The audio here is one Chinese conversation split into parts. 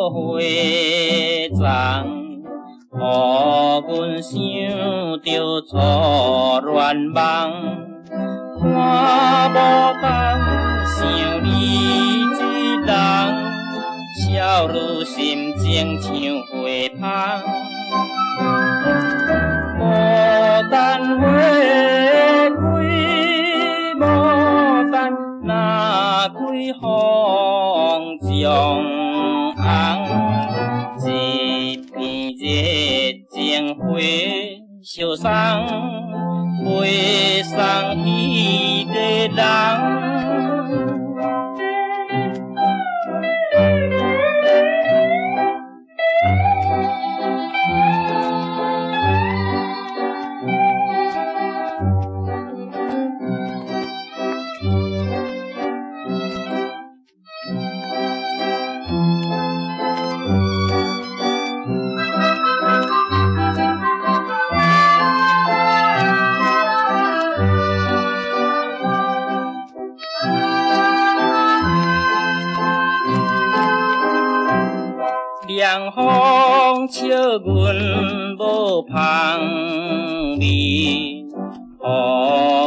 花丛，予阮想着错乱梦。看无当想你一人，少女心情像花香。牡丹花开，牡丹若开风将红，一片热情花相送，陪送彼个人。凉风笑阮无香味，予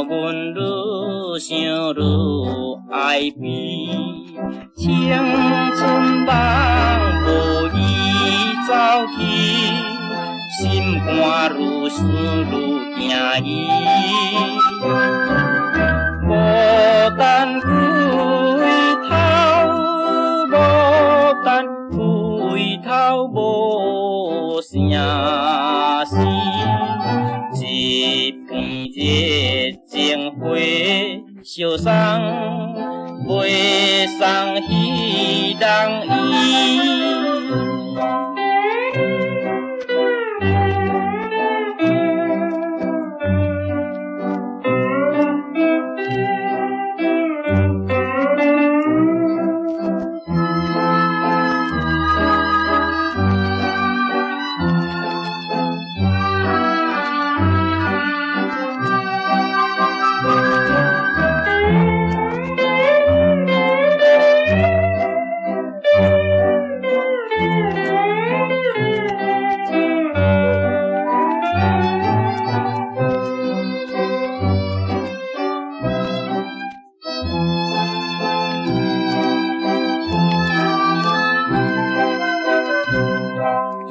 阮愈想愈爱悲。青春梦无伊走去，心肝愈思愈惊伊。牡丹开头，牡丹开头无声息，一片热情花相送，陪送彼人伊。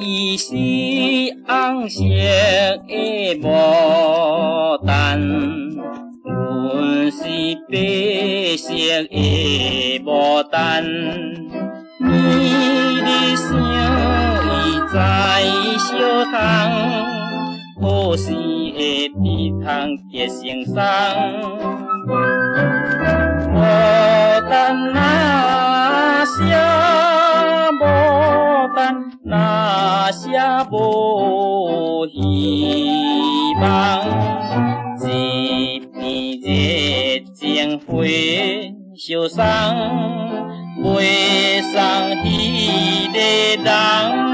伊是红色的牡丹，阮是白色的牡丹。年日想伊在小窗，好时会比通结成双。牡丹若写牡丹若写无希望，一片热情花相送，陪送彼个人。